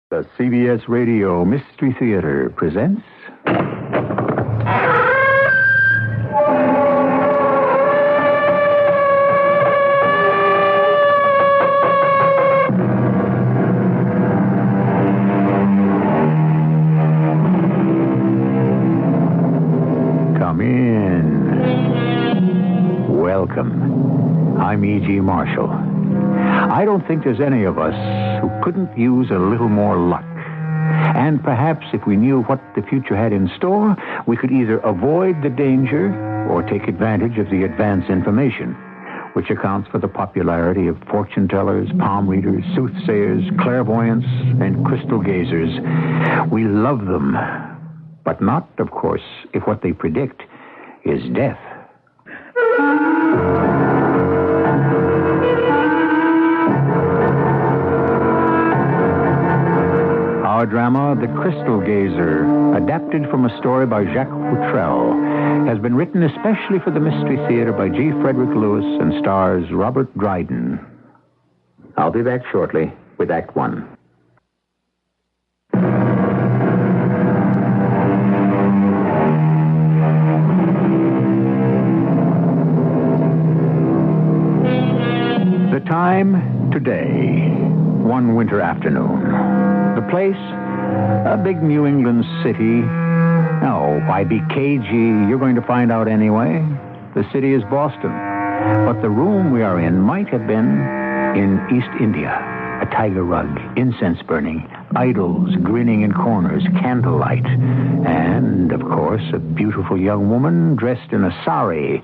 The CBS Radio Mystery Theater presents... Come in. Welcome. I'm E.G. Marshall. I don't think there's any of us who couldn't use a little more luck. And perhaps if we knew what the future had in store, we could either avoid the danger or take advantage of the advance information, which accounts for the popularity of fortune tellers, palm readers, soothsayers, clairvoyants, and crystal gazers. We love them, but not, of course, if what they predict is death. Our drama, The Crystal Gazer, adapted from a story by Jacques Futrell, has been written especially for the Mystery Theater by G. Frederick Lewis and stars Robert Dryden. I'll be back shortly with Act One. The time, today, one winter afternoon. The place, a big New England city. Oh, why be cagey? You're going to find out anyway. The city is Boston. But the room we are in might have been in East India. A tiger rug, incense burning, idols grinning in corners, candlelight. And, of course, a beautiful young woman dressed in a sari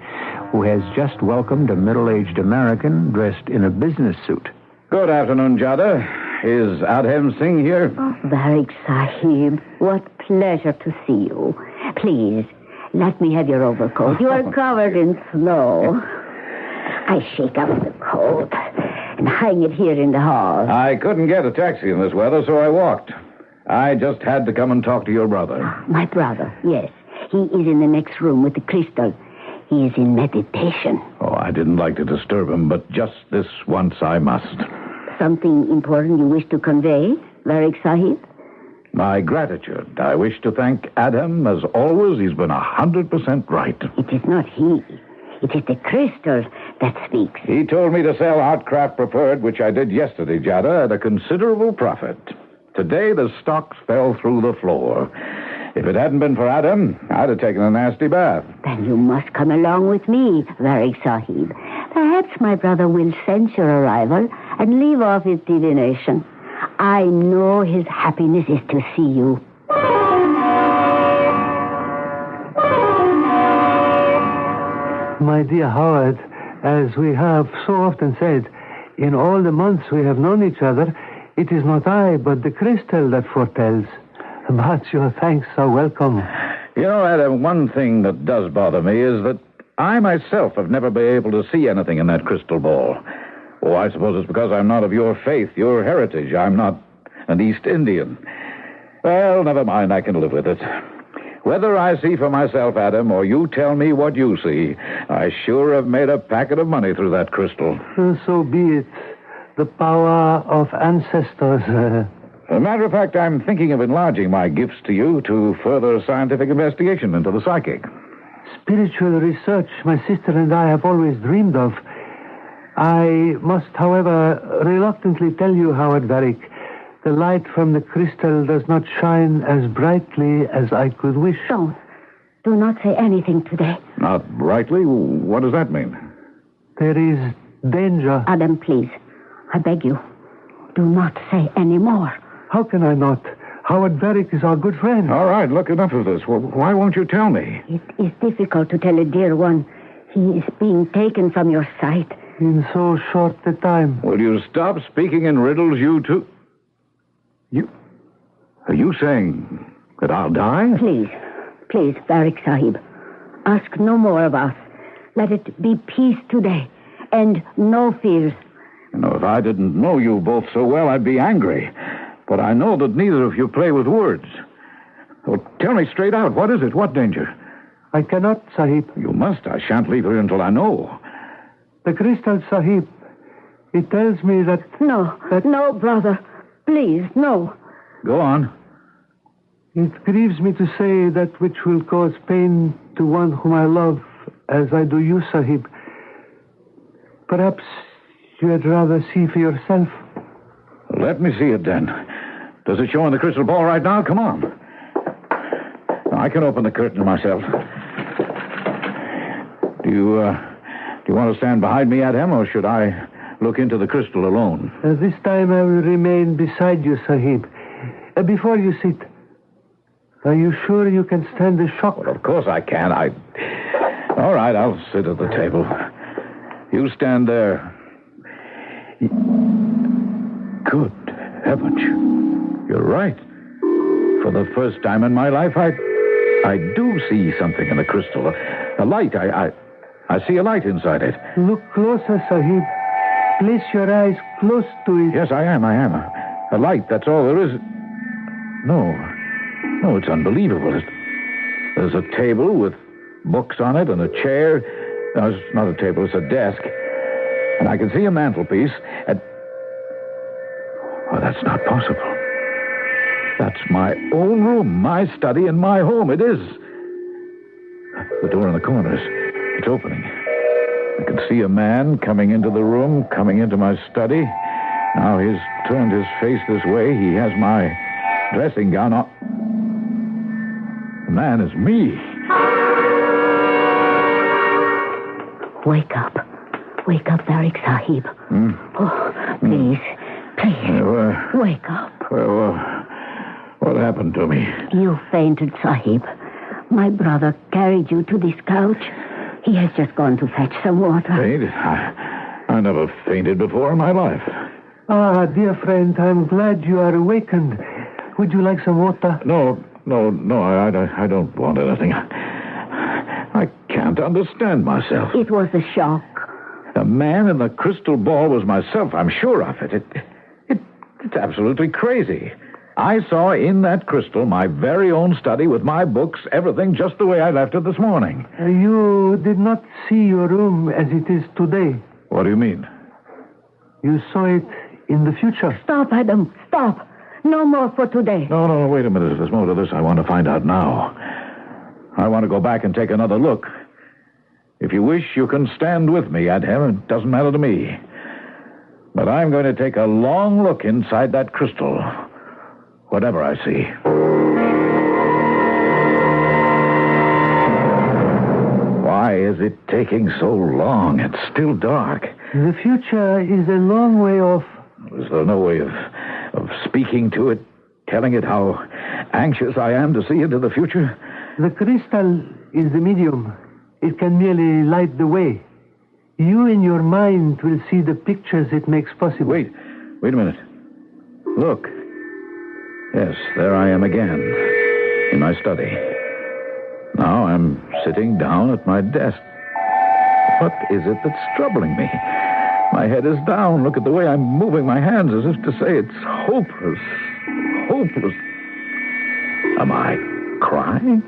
who has just welcomed a middle-aged American dressed in a business suit. Good afternoon, Jada. Is Adhem Singh here? Oh, Barak Sahib, what pleasure to see you. Please, let me have your overcoat. You are covered in snow. I shake up the coat and hang it here in the hall. I couldn't get a taxi in this weather, so I walked. I just had to come and talk to your brother. My brother, yes. He is in the next room with the crystal. He is in meditation. Oh, I didn't like to disturb him, but just this once I must. Something important you wish to convey, Barak Sahib? My gratitude. I wish to thank Adhem. As always, he's been 100% right. It is not he. It is the crystal that speaks. He told me to sell Artcraft Preferred, which I did yesterday, Jada, at a considerable profit. Today, the stocks fell through the floor. If it hadn't been for Adhem, I'd have taken a nasty bath. Then you must come along with me, Barak Sahib. Perhaps my brother will sense your arrival and leave off his divination. I know his happiness is to see you. My dear Howard, as we have so often said, in all the months we have known each other, it is not I, but the crystal that foretells. But your thanks are welcome. You know, Adam, one thing that does bother me is that I myself have never been able to see anything in that crystal ball. Oh, I suppose it's because I'm not of your faith, your heritage. I'm not an East Indian. Well, never mind, I can live with it. Whether I see for myself, Adam, or you tell me what you see, I sure have made a packet of money through that crystal. So be it. The power of ancestors. As a matter of fact, I'm thinking of enlarging my gifts to you to further scientific investigation into the psychic. Spiritual research my sister and I have always dreamed of. I must, however, reluctantly tell you, Howard Varick, the light from the crystal does not shine as brightly as I could wish. Don't. Do not say anything today. Not brightly? What does that mean? There is danger. Adam, please. I beg you. Do not say any more. How can I not? Howard Varick is our good friend. All right, look, enough of this. Well, why won't you tell me? It is difficult to tell a dear one. He is being taken from your sight. In so short a time. Will you stop speaking in riddles, you two? Are you saying that I'll die? Please, Barak Sahib. Ask no more of us. Let it be peace today, and no fears. You know, if I didn't know you both so well, I'd be angry. But I know that neither of you play with words. Well, tell me straight out, what is it? What danger? I cannot, Sahib. You must. I shan't leave here until I know. The crystal, Sahib. It tells me that... No, brother. Please, no. Go on. It grieves me to say that which will cause pain to one whom I love, as I do you, Sahib. Perhaps you had rather see for yourself. Let me see it, then. Does it show in the crystal ball right now? Come on. I can open the curtain myself. Do you want to stand behind me, Adhem, or should I look into the crystal alone? This time I will remain beside you, Sahib. Before you sit, are you sure you can stand the shock? Well, of course I can. All right, I'll sit at the table. You stand there. Good heavens. You're right. For the first time in my life, I do see something in the crystal. A light. I see a light inside it. Look closer, Sahib. Place your eyes close to it. Yes, I am. A light, that's all there is. No, it's unbelievable. There's a table with books on it and a chair. No, it's not a table, it's a desk. And I can see a mantelpiece. Oh, that's not possible. That's my own room, my study, and my home. It is. The door in the corner it's opening. I can see a man coming into the room, coming into my study. Now he's turned his face this way. He has my dressing gown on. The man is me. Wake up. Wake up, Tariq Sahib. Oh, please. Wake up. Well, what happened to me? You fainted, Sahib. My brother carried you to this couch. He has just gone to fetch some water. Fainted? I never fainted before in my life. Ah, dear friend, I'm glad you are awakened. Would you like some water? No, I don't want anything. I can't understand myself. It was a shock. The man in the crystal ball was myself, I'm sure of it. It's absolutely crazy. I saw in that crystal my very own study with my books, everything just the way I left it this morning. You did not see your room as it is today. What do you mean? You saw it in the future. Stop, Adam. Stop. No more for today. No, wait a minute. If there's more to this, I want to find out now. I want to go back and take another look. If you wish, you can stand with me, Adhem. It doesn't matter to me. But I'm going to take a long look inside that crystal. Whatever I see. Why is it taking so long? It's still dark. The future is a long way off. Is there no way of speaking to it, telling it how anxious I am to see into the future? The crystal is the medium. It can merely light the way. You in your mind will see the pictures it makes possible. Wait a minute. Look. Yes, there I am again, in my study. Now I'm sitting down at my desk. What is it that's troubling me? My head is down. Look at the way I'm moving my hands as if to say it's hopeless. Hopeless. Am I crying?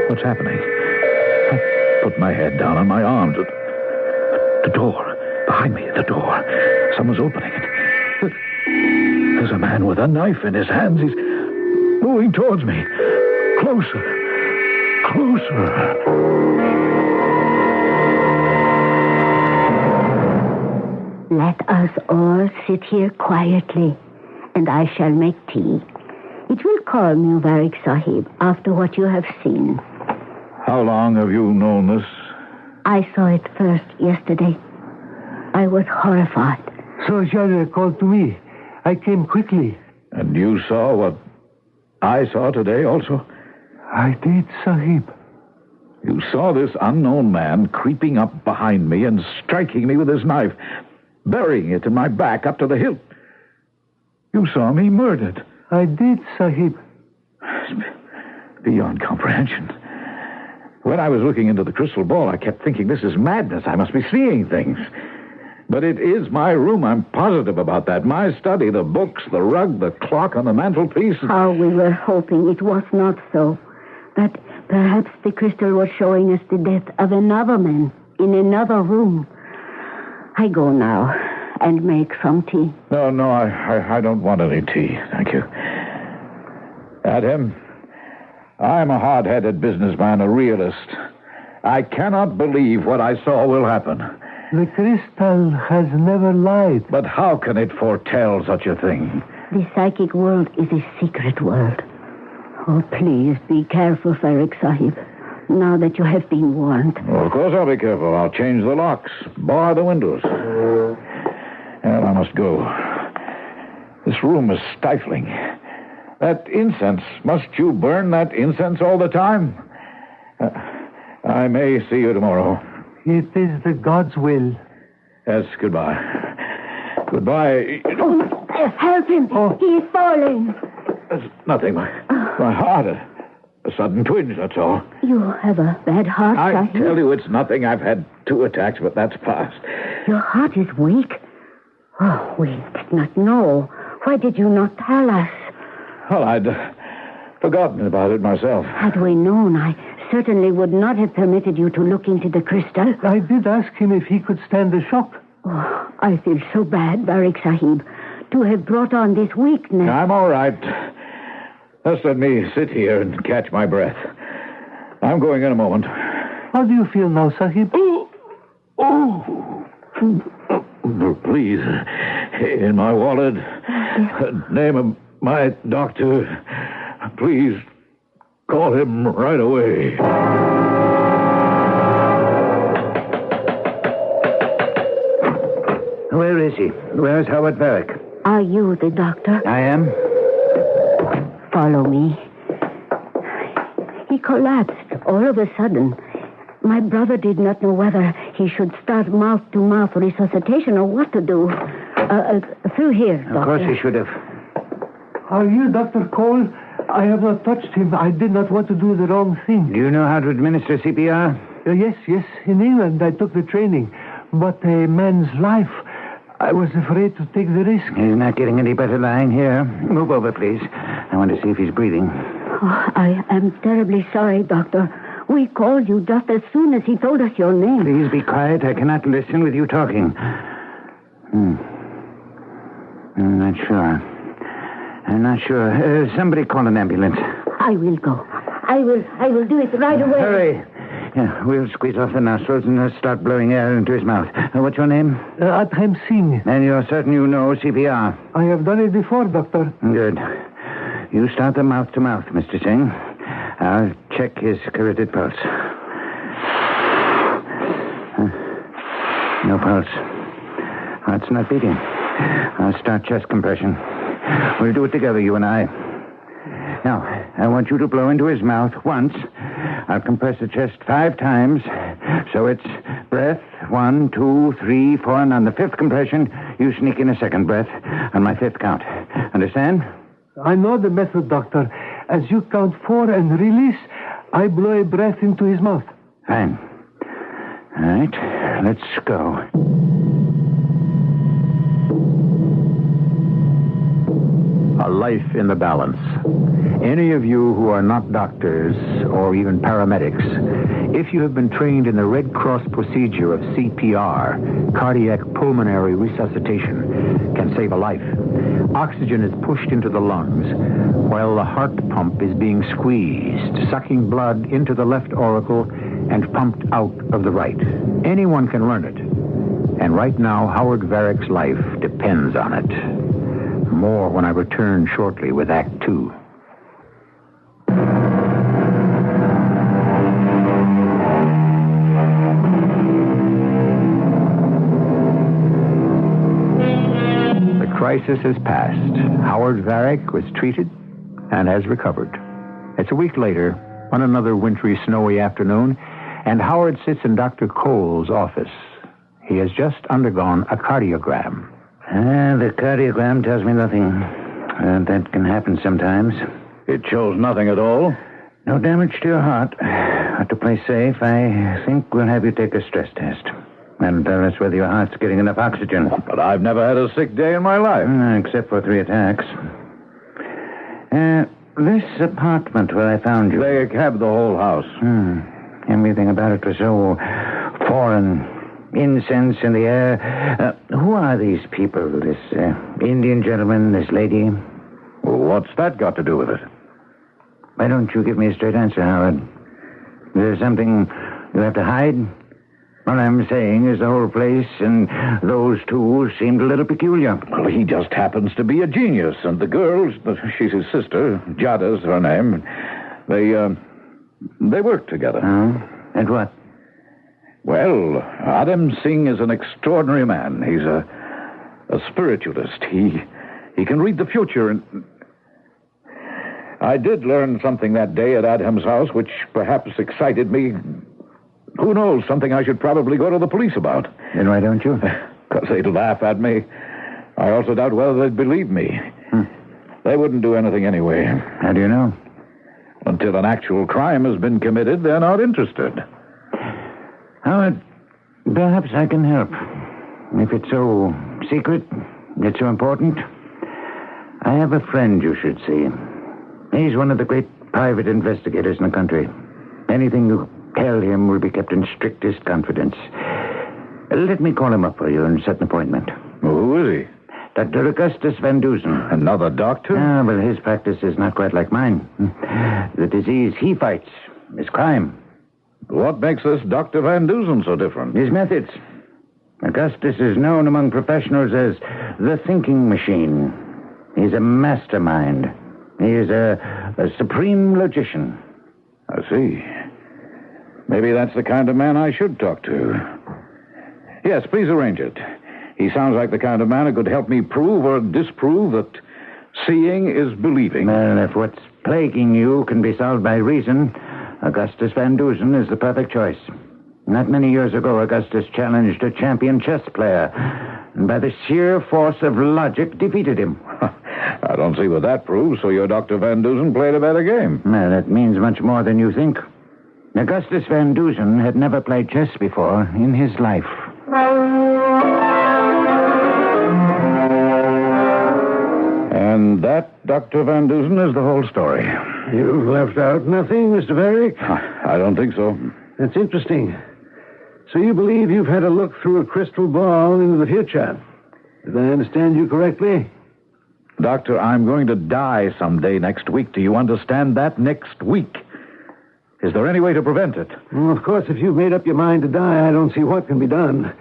What's happening? I put my head down on my arms. The door. Behind me, the door. Someone's opening it. There's a man with a knife in his hands. He's moving towards me. Closer. Let us all sit here quietly, and I shall make tea. It will calm you, Tariq Sahib, after what you have seen. How long have you known this? I saw it first yesterday. I was horrified. So Jadre called to me. I came quickly. And you saw what I saw today also? I did, Sahib. You saw this unknown man creeping up behind me and striking me with his knife, burying it in my back up to the hilt. You saw me murdered. I did, Sahib. Beyond comprehension. When I was looking into the crystal ball, I kept thinking, this is madness. I must be seeing things. But it is my room. I'm positive about that. My study, the books, the rug, the clock on the mantelpiece. How we were hoping it was not so. That perhaps the crystal was showing us the death of another man in another room. I go now. and make some tea. No, I don't want any tea. Thank you. Adam, I'm a hard-headed businessman, a realist. I cannot believe what I saw will happen. The crystal has never lied. But how can it foretell such a thing? The psychic world is a secret world. Oh, please be careful, Farik Sahib. Now that you have been warned. Well, of course I'll be careful. I'll change the locks, bar the windows. Well, I must go. This room is stifling. That incense, must you burn that incense all the time? I may see you tomorrow. It is the God's will. Yes, goodbye. Goodbye. Oh, help him. He is falling. It's nothing. My heart, a sudden twinge, that's all. You have a bad heart, I Sahib. tell you, it's nothing. I've had 2 attacks, but that's past. Your heart is weak. Oh, we did not know. Why did you not tell us? Well, I'd forgotten about it myself. Had we known, I certainly would not have permitted you to look into the crystal. I did ask him if he could stand the shock. Oh, I feel so bad, Barik Sahib, to have brought on this weakness. I'm all right. Just let me sit here and catch my breath. I'm going in a moment. How do you feel now, Sahib? Oh, please. In my wallet, name of my doctor. Please call him right away. Where is he? Where's Howard Varick? Are you the doctor? I am. Follow me. He collapsed all of a sudden. My brother did not know whether he should start mouth-to-mouth resuscitation or what to do. Through here, doctor. Of course he should have. Are you Dr. Cole? I have not touched him. I did not want to do the wrong thing. Do you know how to administer CPR? Yes. In England, I took the training. But a man's life, I was afraid to take the risk. He's not getting any better lying here. Move over, please. I want to see if he's breathing. Oh, I am terribly sorry, doctor. We called you just as soon as he told us your name. Please be quiet. I cannot listen with you talking. I'm not sure. Somebody call an ambulance. I will go. I will do it right away. Hurry. Yeah, we'll squeeze off the nostrils and start blowing air into his mouth. What's your name? Adham Singh. And you're certain you know CPR? I have done it before, Doctor. Good. You start the mouth-to-mouth, Mr. Singh. I'll check his carotid pulse. No pulse. Heart's not beating. I'll start chest compression. We'll do it together, you and I. Now, I want you to blow into his mouth once. I'll compress the chest 5 times. So it's breath, 1, 2, 3, 4, and on the 5th compression, you sneak in a second breath on my 5th count. Understand? I know the method, Doctor. As you count 4 and release, I blow a breath into his mouth. Fine. All right, let's go. A life in the balance. Any of you who are not doctors or even paramedics, if you have been trained in the Red Cross procedure of CPR, cardiac pulmonary resuscitation, can save a life. Oxygen is pushed into the lungs while the heart pump is being squeezed, sucking blood into the left auricle and pumped out of the right. Anyone can learn it. And right now, Howard Varick's life depends on it. More when I return shortly with Act 2. The crisis has passed. Howard Varick was treated and has recovered. It's a week later, on another wintry, snowy afternoon, and Howard sits in Dr. Cole's office. He has just undergone a cardiogram. The cardiogram tells me nothing. That can happen sometimes. It shows nothing at all. No damage to your heart. But to play safe, I think we'll have you take a stress test. That'll tell us whether your heart's getting enough oxygen. But I've never had a sick day in my life. Except for 3 attacks. This apartment where I found you. They have the whole house. Everything about it was so foreign, incense in the air. Who are these people? This Indian gentleman, this lady? Well, what's that got to do with it? Why don't you give me a straight answer, Howard? Is there something you have to hide? What I'm saying is the whole place and those two seemed a little peculiar. Well, he just happens to be a genius, and the girl, she's his sister, Jada's her name, they work together. And what? Well, Adam Singh is an extraordinary man. He's a spiritualist. He can read the future, and I did learn something that day at Adam's house, which perhaps excited me. Who knows, something I should probably go to the police about. Then why don't you? Because they'd laugh at me. I also doubt whether they'd believe me. They wouldn't do anything anyway. How do you know? Until an actual crime has been committed, they're not interested. Howard, perhaps I can help. If it's so secret, it's so important. I have a friend you should see. He's one of the great private investigators in the country. Anything you tell him will be kept in strictest confidence. Let me call him up for you and set an appointment. Well, who is he? Dr. Augustus Van Dusen. Another doctor? Well, his practice is not quite like mine. The disease he fights is crime. What makes this Dr. Van Dusen so different? His methods. Augustus is known among professionals as the thinking machine. He's a mastermind. He is a supreme logician. I see. Maybe that's the kind of man I should talk to. Yes, please arrange it. He sounds like the kind of man who could help me prove or disprove that seeing is believing. Well, if what's plaguing you can be solved by reason, Augustus Van Dusen is the perfect choice. Not many years ago, Augustus challenged a champion chess player, and by the sheer force of logic, defeated him. I don't see what that proves, so your Dr. Van Dusen played a better game. Well, that means much more than you think. Augustus Van Dusen had never played chess before in his life. And that, Dr. Van Dusen, is the whole story. You've left out nothing, Mr. Varick? I don't think so. That's interesting. So you believe you've had a look through a crystal ball into the future. Did I understand you correctly? Doctor, I'm going to die someday next week. Do you understand that? Next week. Is there any way to prevent it? Well, of course, if you've made up your mind to die, I don't see what can be done.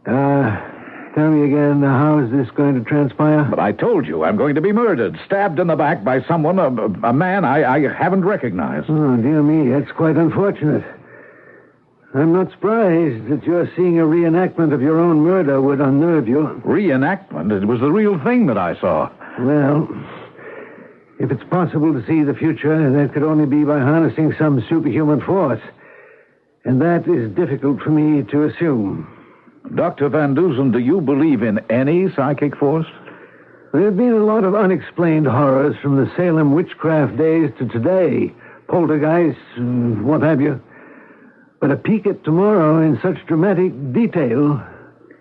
Tell me again, how is this going to transpire? But I told you, I'm going to be murdered, stabbed in the back by someone, a man I haven't recognized. Oh, dear me, that's quite unfortunate. I'm not surprised that you're seeing a reenactment of your own murder would unnerve you. Reenactment? It was the real thing that I saw. Well, if it's possible to see the future, that could only be by harnessing some superhuman force. And that is difficult for me to assume. Dr. Van Dusen, do you believe in any psychic force? There have been a lot of unexplained horrors from the Salem witchcraft days to today. Poltergeists, what have you. But a peek at tomorrow in such dramatic detail,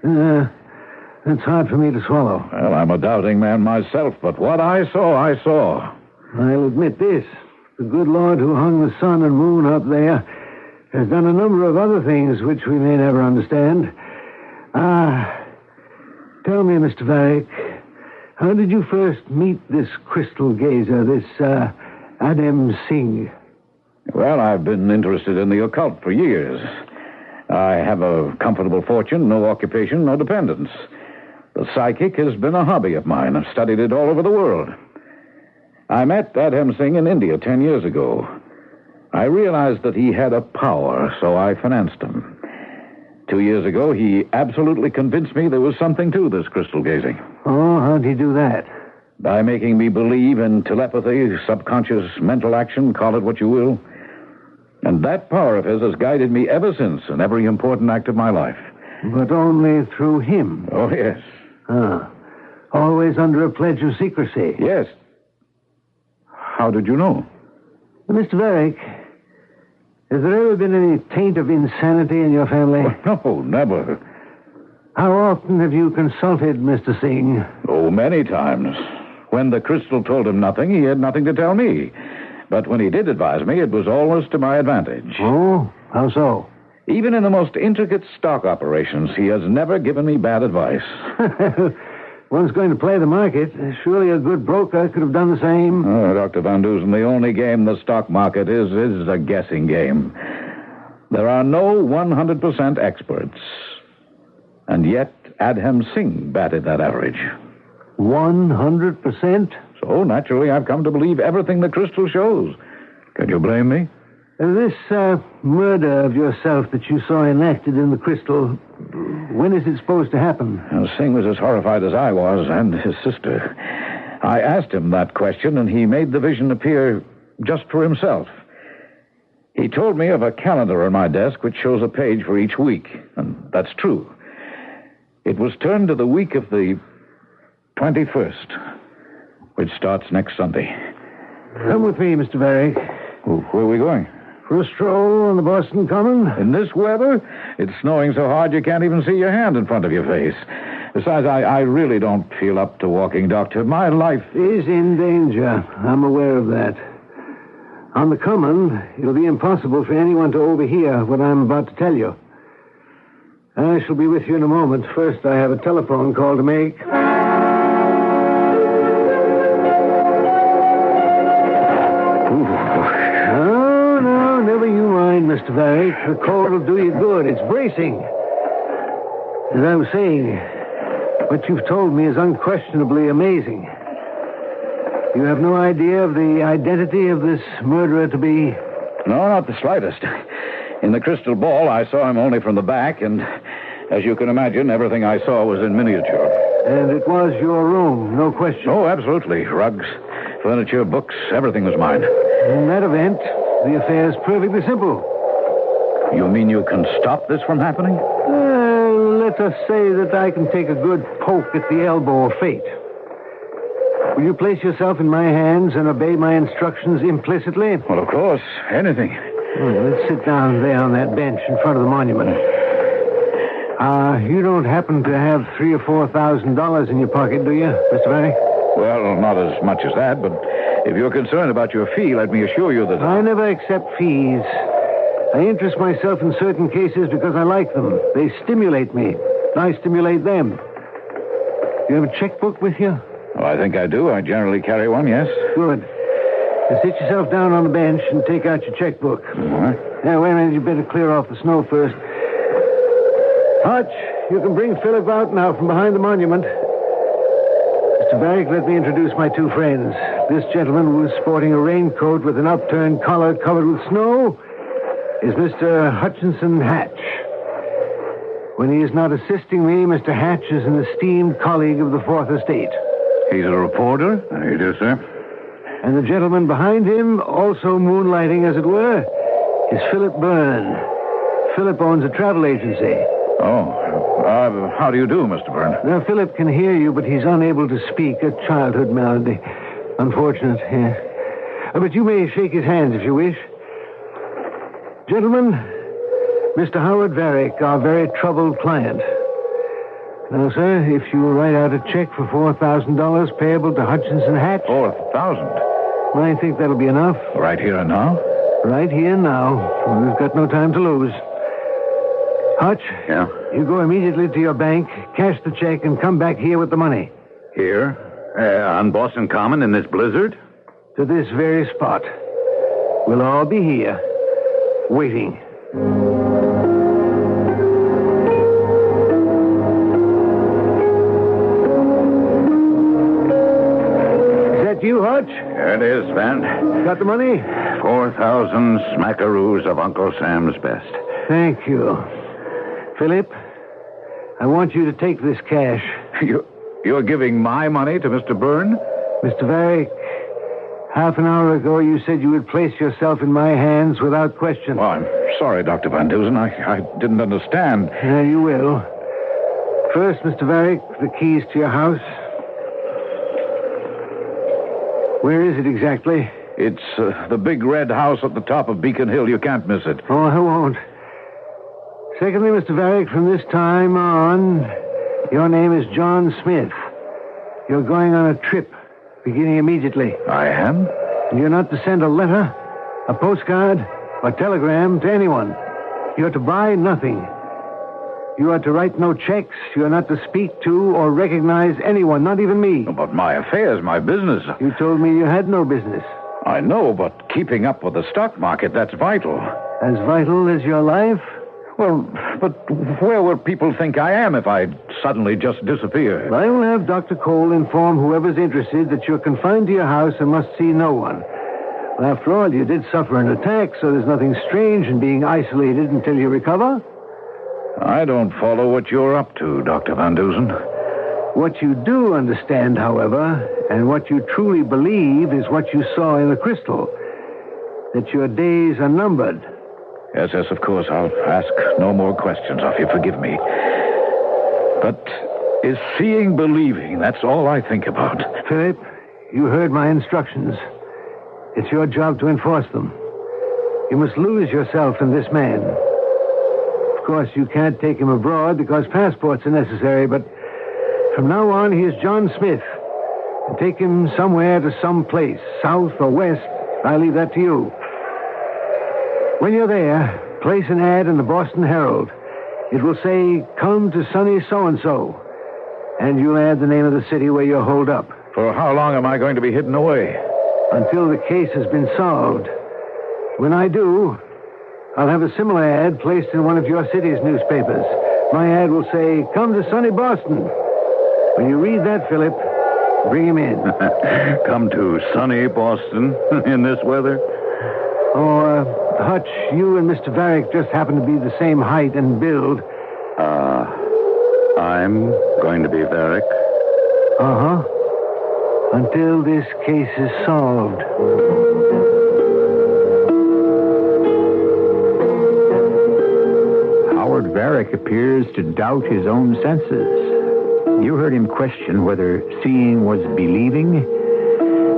that's hard for me to swallow. Well, I'm a doubting man myself, but what I saw, I saw. I'll admit this. The good Lord who hung the sun and moon up there has done a number of other things which we may never understand. Tell me, Mr. Varick, how did you first meet this crystal gazer, this Adam Singh? Well, I've been interested in the occult for years. I have a comfortable fortune, no occupation, no dependence. The psychic has been a hobby of mine. I've studied it all over the world. I met Adam Singh in India 10 years ago. I realized that he had a power, so I financed him. 2 years ago, he absolutely convinced me there was something to this crystal gazing. Oh, how'd he do that? By making me believe in telepathy, subconscious mental action, call it what you will. And that power of his has guided me ever since in every important act of my life. But only through him? Oh, yes. Always under a pledge of secrecy? Yes. How did you know? Mr. Varick, has there ever been any taint of insanity in your family? No, never. How often have you consulted Mr. Singh? Oh, many times. When the crystal told him nothing, he had nothing to tell me. But when he did advise me, it was always to my advantage. Oh, how so? Even in the most intricate stock operations, he has never given me bad advice. One's going to play the market. Surely a good broker could have done the same. Oh, Dr. Van Dusen, the only game the stock market is a guessing game. There are no 100% experts. And yet, Adham Singh batted that average. 100%? So, naturally, I've come to believe everything the crystal shows. Can you blame me? This murder of yourself that you saw enacted in the crystal, when is it supposed to happen? Well, Singh was as horrified as I was, and his sister. I asked him that question, and he made the vision appear just for himself. He told me of a calendar on my desk which shows a page for each week, and that's true. It was turned to the week of the 21st, which starts next Sunday. Come with me, Mr. Varick. Where are we going? For a stroll on the Boston Common? In this weather? It's snowing so hard you can't even see your hand in front of your face. Besides, I really don't feel up to walking, Doctor. My life is in danger. I'm aware of that. On the Common, it'll be impossible for anyone to overhear what I'm about to tell you. I shall be with you in a moment. First, I have a telephone call to make. No, never you mind, Mr. Varick. The cold will do you good. It's bracing. As I was saying, what you've told me is unquestionably amazing. You have no idea of the identity of this murderer to be... No, not the slightest. In the crystal ball, I saw him only from the back, and as you can imagine, everything I saw was in miniature. And it was your room, no question. Oh, absolutely. Rugs, furniture, books, everything was mine. In that event, the affair is perfectly simple. You mean you can stop this from happening? Let us say that I can take a good poke at the elbow of fate. Will you place yourself in my hands and obey my instructions implicitly? Well, of course. Anything. Let's sit down there on that bench in front of the monument. You don't happen to have $3,000 or $4,000 in your pocket, do you, Mr. Varick? Well, not as much as that, but if you're concerned about your fee, let me assure you that... I never accept fees. I interest myself in certain cases because I like them. They stimulate me. I stimulate them. You have a checkbook with you? Oh, I think I do. I generally carry one, yes. Good. Now sit yourself down on the bench and take out your checkbook. All right. Now, wait a minute. You better clear off the snow first. Hutch, you can bring Philip out now from behind the monument. Mr. Varick, let me introduce my two friends. This gentleman who is sporting a raincoat with an upturned collar covered with snow is Mr. Hutchinson Hatch. When he is not assisting me, Mr. Hatch is an esteemed colleague of the Fourth Estate. He's a reporter? He is, sir. And the gentleman behind him, also moonlighting, as it were, is Philip Byrne. Philip owns a travel agency. Oh, how do you do, Mr. Byrne? Now, Philip can hear you, but he's unable to speak. A childhood malady. Unfortunate, yes. But you may shake his hands if you wish. Gentlemen, Mr. Howard Varick, our very troubled client. Now, sir, if you will write out a check for $4,000 payable to Hutchinson Hatch... 4,000? I think that'll be enough. Right here and now? Right here and now. We've got no time to lose. Hutch? Yeah? You go immediately to your bank, cash the check, and come back here with the money. Here? On Boston Common in this blizzard? To this very spot. We'll all be here, waiting. You, Hutch? Here it is, Van. Got the money? 4,000 smackaroos of Uncle Sam's best. Thank you. Philip, I want you to take this cash. You're giving my money to Mr. Byrne? Mr. Varick, half an hour ago you said you would place yourself in my hands without question. Oh, I'm sorry, Dr. Van Dusen. I didn't understand. You will. First, Mr. Varick, the keys to your house. Where is it exactly? It's the big red house at the top of Beacon Hill. You can't miss it. Oh, I won't. Secondly, Mr. Varick, from this time on, your name is John Smith. You're going on a trip, beginning immediately. I am? And you're not to send a letter, a postcard, or telegram to anyone. You're to buy nothing. You are to write no checks. You are not to speak to or recognize anyone, not even me. But my affairs, my business. You told me you had no business. I know, but keeping up with the stock market, that's vital. As vital as your life? Well, but where would people think I am if I suddenly just disappear? I will have Dr. Cole inform whoever's interested that you're confined to your house and must see no one. After all, you did suffer an attack, so there's nothing strange in being isolated until you recover. I don't follow what you're up to, Dr. Van Dusen. What you do understand, however, and what you truly believe is what you saw in the crystal, that your days are numbered. Yes, of course. I'll ask no more questions of you. Forgive me. But is seeing believing? That's all I think about. Philip, you heard my instructions. It's your job to enforce them. You must lose yourself in this man. Of course, you can't take him abroad because passports are necessary, but from now on, he is John Smith. And take him somewhere to some place, south or west. I leave that to you. When you're there, place an ad in the Boston Herald. It will say, come to sunny so-and-so. And you'll add the name of the city where you're holed up. For how long am I going to be hidden away? Until the case has been solved. When I do, I'll have a similar ad placed in one of your city's newspapers. My ad will say, come to sunny Boston. When you read that, Philip, bring him in. Come to sunny Boston in this weather? Oh, Hutch, you and Mr. Varick just happen to be the same height and build. I'm going to be Varick. Uh-huh. Until this case is solved. Howard Varick appears to doubt his own senses. You heard him question whether seeing was believing.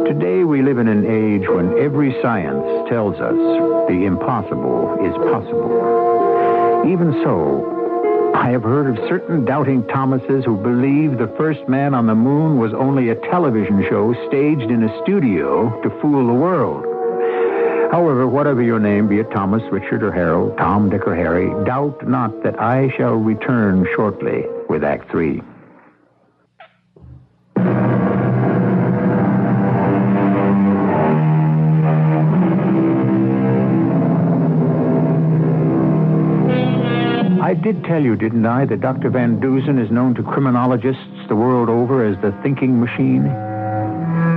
Today we live in an age when every science tells us the impossible is possible. Even so, I have heard of certain doubting Thomases who believed the first man on the moon was only a television show staged in a studio to fool the world. However, whatever your name, be it Thomas, Richard, or Harold, Tom, Dick, or Harry, doubt not that I shall return shortly with Act 3. I did tell you, didn't I, that Dr. Van Dusen is known to criminologists the world over as the thinking machine?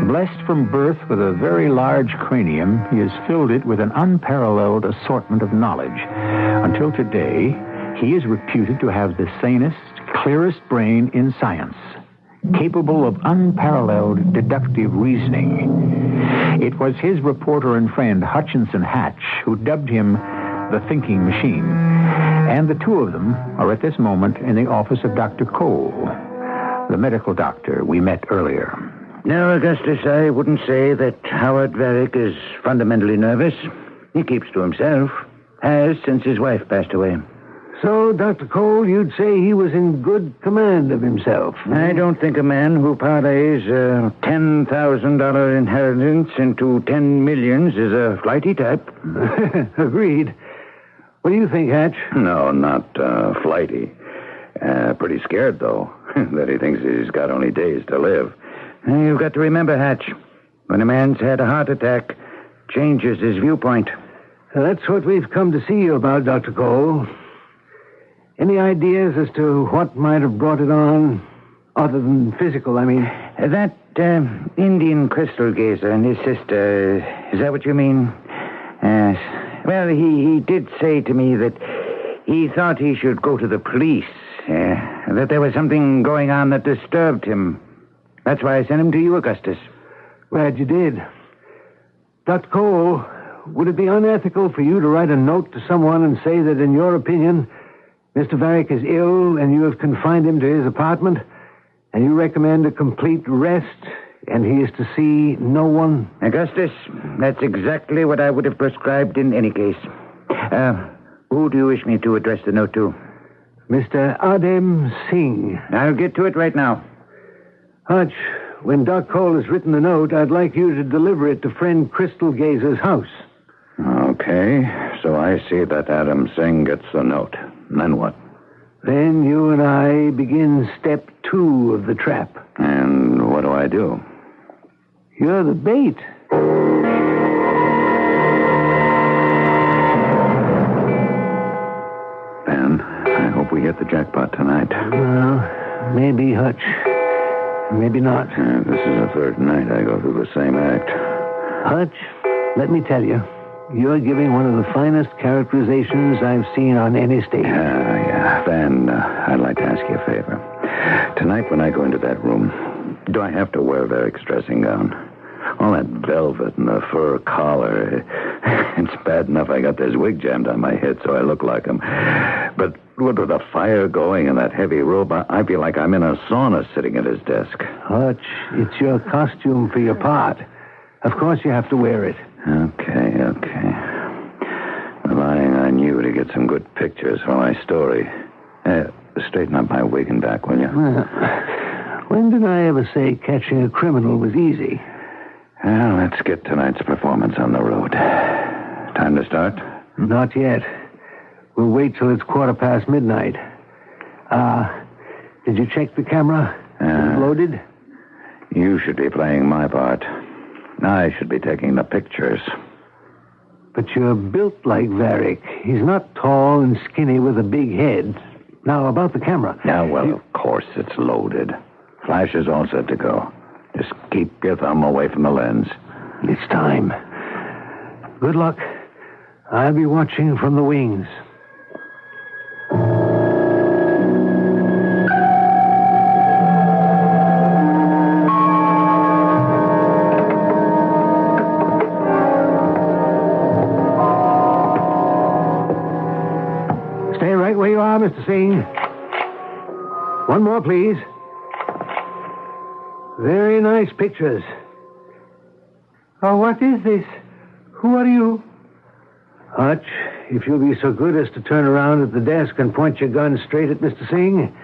Blessed from birth with a very large cranium, he has filled it with an unparalleled assortment of knowledge. Until today, he is reputed to have the sanest, clearest brain in science, capable of unparalleled deductive reasoning. It was his reporter and friend, Hutchinson Hatch, who dubbed him the thinking machine. And the two of them are at this moment in the office of Dr. Cole, the medical doctor we met earlier. No, Augustus, I wouldn't say that Howard Varick is fundamentally nervous. He keeps to himself. Has since his wife passed away. So, Dr. Cole, you'd say he was in good command of himself. I don't think a man who parlays a $10,000 inheritance into 10 millions is a flighty type. Agreed. What do you think, Hatch? No, not flighty. Pretty scared, though, that he thinks he's got only days to live. You've got to remember, Hatch, when a man's had a heart attack, changes his viewpoint. That's what we've come to see you about, Dr. Cole. Any ideas as to what might have brought it on, other than physical, I mean? That Indian crystal gazer and his sister, is that what you mean? Well, he did say to me that he thought he should go to the police, that there was something going on that disturbed him. That's why I sent him to you, Augustus. Glad you did. Dr. Cole, would it be unethical for you to write a note to someone and say that, in your opinion, Mr. Varick is ill and you have confined him to his apartment, and you recommend a complete rest, and he is to see no one? Augustus, that's exactly what I would have prescribed in any case. Who do you wish me to address the note to? Mr. Adem Singh. I'll get to it right now. Hutch, when Doc Cole has written the note, I'd like you to deliver it to friend Crystal Gazer's house. Okay. So I see that Adam Singh gets the note. And then what? Then you and I begin step 2 of the trap. And what do I do? You're the bait. Ben, I hope we hit the jackpot tonight. Well, maybe, Hutch. Maybe not. This is the third night I go through the same act. Hutch, let me tell you, you're giving one of the finest characterizations I've seen on any stage. Yeah. Ben, I'd like to ask you a favor. Tonight when I go into that room, do I have to wear Varrick's dressing gown? All that velvet and the fur collar. It's bad enough I got this wig jammed on my head so I look like him. But with the fire going and that heavy robe, I feel like I'm in a sauna sitting at his desk. Hutch, it's your costume for your part. Of course you have to wear it. Okay. Relying on you to get some good pictures for my story. Straighten up my wig and back, will you? When did I ever say catching a criminal was easy? Well, let's get tonight's performance on the road. Time to start? Not yet. We'll wait till it's midnight. Did you check the camera? Is it loaded? You should be playing my part. I should be taking the pictures. But you're built like Varrick. He's not tall and skinny with a big head. Now, about the camera. Of course it's loaded. Flash is all set to go. Just keep your thumb away from the lens. It's time. Good luck. I'll be watching from the wings. Stay right where you are, Mr. Singh. One more, please. Very nice pictures. Oh, what is this? Who are you? Hutch, if you'll be so good as to turn around at the desk and point your gun straight at Mr. Singh.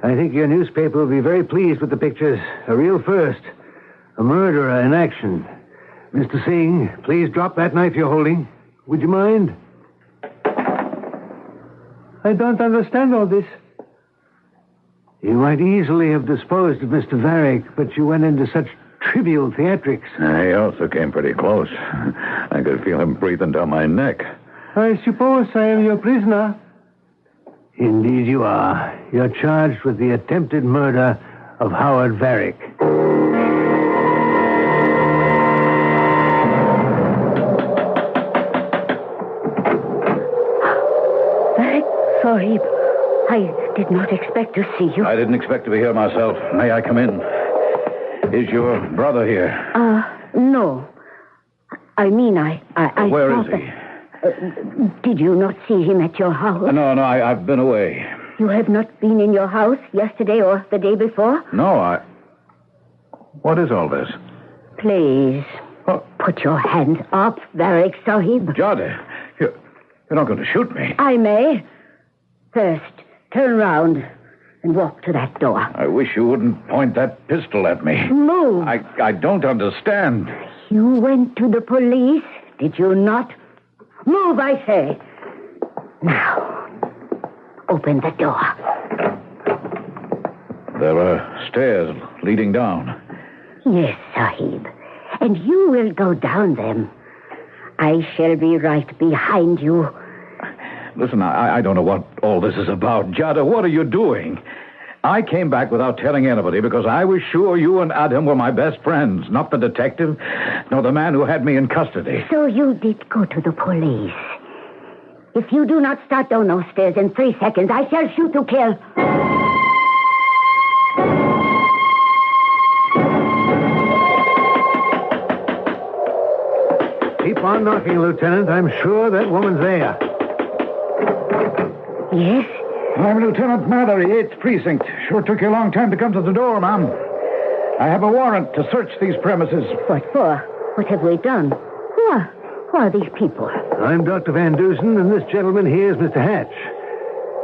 I think your newspaper will be very pleased with the pictures. A real first. A murderer in action. Mr. Singh, please drop that knife you're holding. Would you mind? I don't understand all this. You might easily have disposed of Mr. Varrick, but you went into such trivial theatrics. He also came pretty close. I could feel him breathing down my neck. I suppose I am your prisoner. Indeed you are. You're charged with the attempted murder of Howard Varrick. Varrick, sorry. I did not expect to see you. I didn't expect to be here myself. May I come in? Is your brother here? No. I mean, I Where thought is he? Did you not see him at your house? No, I've been away. You have not been in your house yesterday or the day before? No, What is all this? Please, put your hands up, Varrick Sahib. Jade, you're not going to shoot me. I may. First, turn round and walk to that door. I wish you wouldn't point that pistol at me. Move. I don't understand. You went to the police, did you not? Move, I say. Now, open the door. There are stairs leading down. Yes, Sahib. And you will go down them. I shall be right behind you. Listen, I don't know what all this is about. Jada, what are you doing? I came back without telling anybody because I was sure you and Adam were my best friends, not the detective, nor the man who had me in custody. So you did go to the police. If you do not start down those stairs in 3 seconds, I shall shoot to kill. Keep on knocking, Lieutenant. I'm sure that woman's there. Yes? I'm Lieutenant Mallory, 8th Precinct. Sure took you a long time to come to the door, ma'am. I have a warrant to search these premises. What for? What have we done? Who are these people? I'm Dr. Van Dusen, and this gentleman here is Mr. Hatch.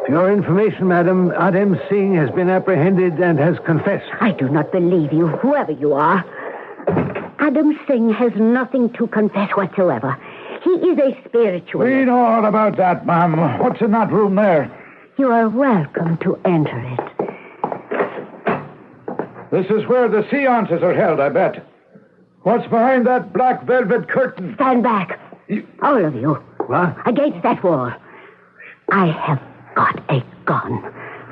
For your information, madam, Adam Singh has been apprehended and has confessed. I do not believe you, whoever you are. Adam Singh has nothing to confess whatsoever. He is a spiritualist. We know all about that, ma'am. What's in that room there? You are welcome to enter it. This is where the seances are held, I bet. What's behind that black velvet curtain? Stand back. All of you. What? Against that wall. I have got a gun.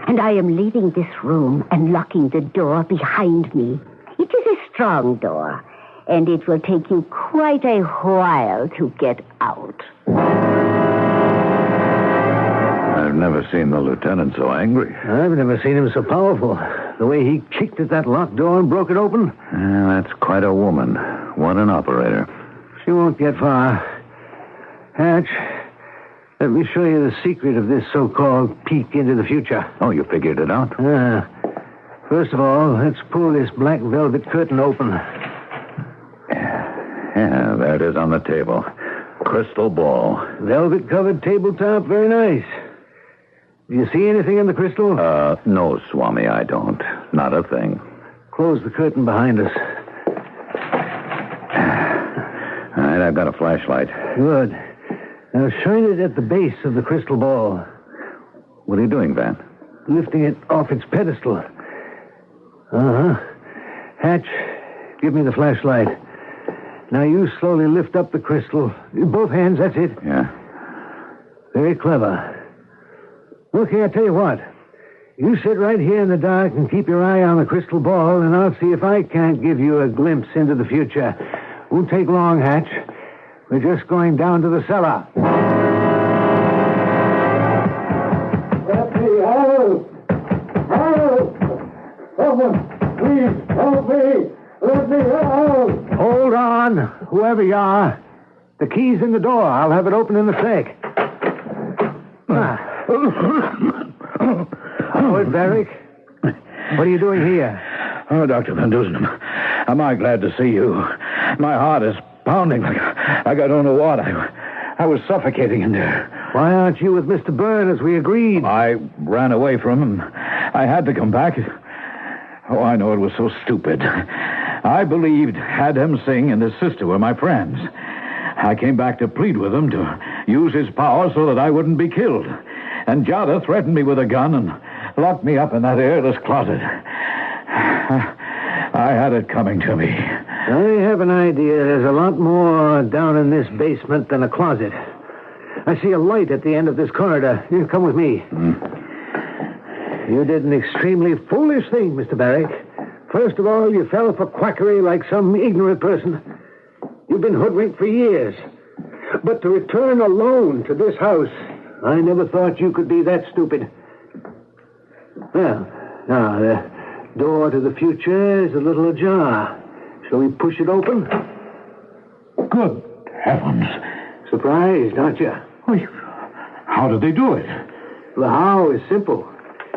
And I am leaving this room and locking the door behind me. It is a strong door. And it will take you quite a while to get out. I've never seen the lieutenant so angry. I've never seen him so powerful. The way he kicked at that locked door and broke it open. That's quite a woman. What an operator. She won't get far. Hatch, let me show you the secret of this so-called peek into the future. Oh, you figured it out? First of all, let's pull this black velvet curtain open. Yeah, there it is on the table. Crystal ball. Velvet-covered tabletop, very nice. Do you see anything in the crystal? No, Swami, I don't. Not a thing. Close the curtain behind us. All right, I've got a flashlight. Good. Now shine it at the base of the crystal ball. What are you doing, Van? Lifting it off its pedestal. Uh-huh. Hatch, give me the flashlight. Now you slowly lift up the crystal. Both hands, that's it. Yeah. Very clever. Look here, I tell you what. You sit right here in the dark and keep your eye on the crystal ball, and I'll see if I can't give you a glimpse into the future. Won't take long, Hatch. We're just going down to the cellar. Let me help! Help! Someone, please help me! Let me help! Hold on, whoever you are. The key's in the door. I'll have it open in a sec. Howard Barrick? What are you doing here? Oh, Dr. Van Dusen, am I glad to see you. My heart is pounding like I don't know what. I was suffocating in there. Why aren't you with Mr. Byrne as we agreed? I ran away from him. I had to come back. Oh, I know it was so stupid. I believed Adam Singh and his sister were my friends. I came back to plead with him to use his power so that I wouldn't be killed. And Jada threatened me with a gun and locked me up in that airless closet. I had it coming to me. I have an idea there's a lot more down in this basement than a closet. I see a light at the end of this corridor. You come with me. You did an extremely foolish thing, Mr. Barrick. First of all, you fell for quackery like some ignorant person. You've been hoodwinked for years. But to return alone to this house, I never thought you could be that stupid. Well, now, the door to the future is a little ajar. Shall we push it open? Good heavens. Surprised, aren't you? How did they do it? The how is simple.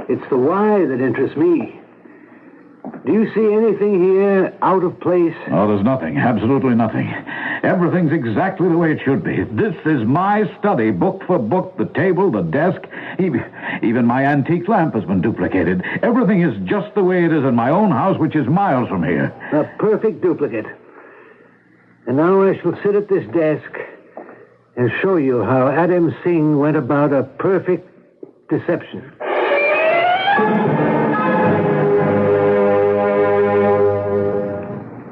It's the why that interests me. Do you see anything here out of place? Oh, there's nothing. Absolutely nothing. Everything's exactly the way it should be. This is my study, book for book, the table, the desk. Even my antique lamp has been duplicated. Everything is just the way it is in my own house, which is miles from here. A perfect duplicate. And now I shall sit at this desk and show you how Adam Singh went about a perfect deception.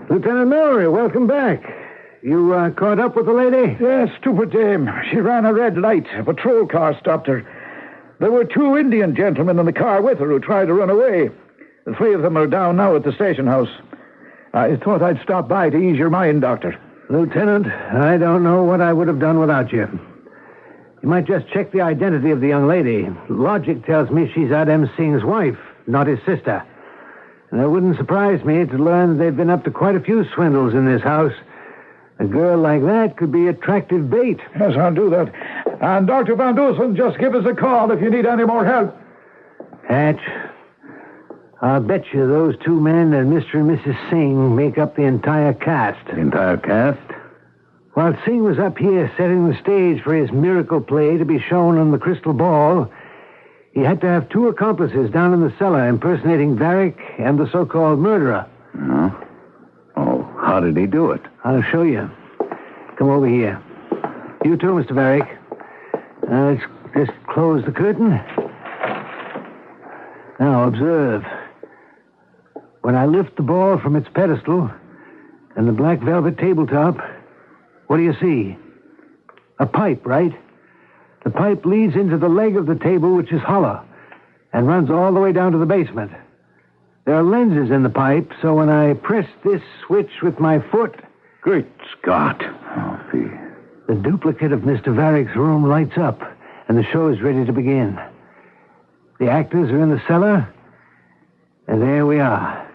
Lieutenant Mallory, welcome back. You caught up with the lady? Yes, stupid dame. She ran a red light. A patrol car stopped her. There were 2 Indian gentlemen in the car with her who tried to run away. The 3 of them are down now at the station house. I thought I'd stop by to ease your mind, Doctor. Lieutenant, I don't know what I would have done without you. You might just check the identity of the young lady. Logic tells me she's Adam Singh's wife, not his sister. And it wouldn't surprise me to learn they've been up to quite a few swindles in this house. A girl like that could be attractive bait. Yes, I'll do that. And Dr. Van Dusen, just give us a call if you need any more help. Hatch, I'll bet you those 2 men and Mr. and Mrs. Singh make up the entire cast. The entire cast? While Singh was up here setting the stage for his miracle play to be shown on the crystal ball, he had to have 2 accomplices down in the cellar impersonating Varick and the so-called murderer. Oh, how did he do it? I'll show you. Come over here. You too, Mr. Varick. Let's just close the curtain. Now, observe. When I lift the ball from its pedestal and the black velvet tabletop, what do you see? A pipe, right? The pipe leads into the leg of the table, which is hollow, and runs all the way down to the basement. There are lenses in the pipe, so when I press this switch with my foot... Great Scott. Oh, the duplicate of Mr. Varick's room lights up, and the show is ready to begin. The actors are in the cellar, and there we are.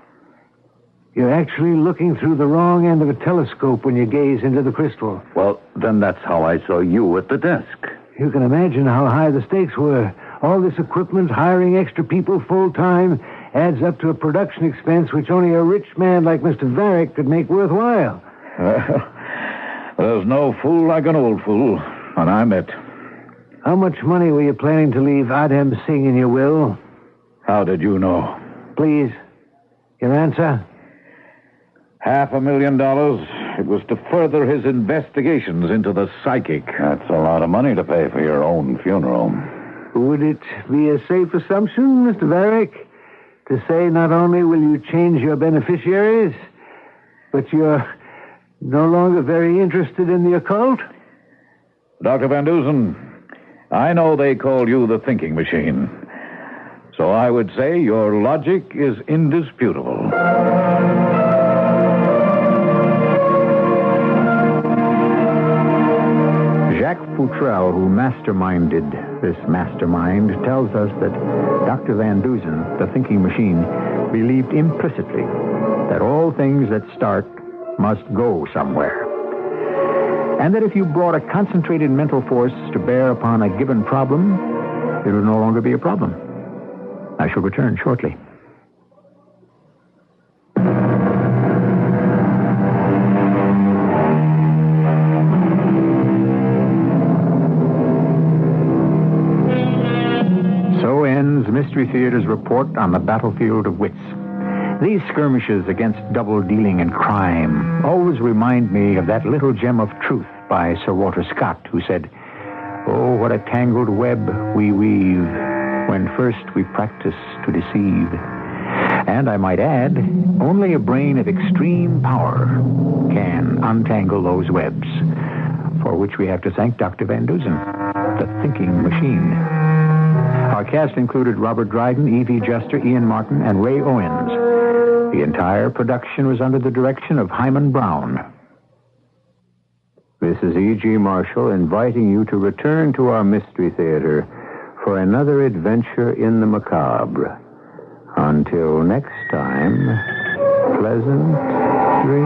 You're actually looking through the wrong end of a telescope when you gaze into the crystal. Well, then that's how I saw you at the desk. You can imagine how high the stakes were. All this equipment, hiring extra people full-time, adds up to a production expense which only a rich man like Mr. Varick could make worthwhile. There's no fool like an old fool, and I'm it. How much money were you planning to leave Adem Singh in your will? How did you know? Please, your answer? $500,000. It was to further his investigations into the psychic. That's a lot of money to pay for your own funeral. Would it be a safe assumption, Mr. Varick, to say not only will you change your beneficiaries, but you're no longer very interested in the occult? Dr. Van Dusen, I know they call you the thinking machine. So I would say your logic is indisputable. Jacques Futrell, who masterminded this mastermind, tells us that Dr. Van Dusen, the thinking machine, believed implicitly that all things that start must go somewhere. And that if you brought a concentrated mental force to bear upon a given problem, it would no longer be a problem. I shall return shortly. So ends Mystery Theater's report on the battlefield of wits. These skirmishes against double-dealing and crime always remind me of that little gem of truth by Sir Walter Scott, who said, "Oh, what a tangled web we weave when first we practice to deceive." And I might add, only a brain of extreme power can untangle those webs, for which we have to thank Dr. Van Dusen, the thinking machine. Our cast included Robert Dryden, E.V. Juster, Ian Martin, and Ray Owens. The entire production was under the direction of Hyman Brown. This is E.G. Marshall inviting you to return to our Mystery Theater for another adventure in the macabre. Until next time, pleasant dreams.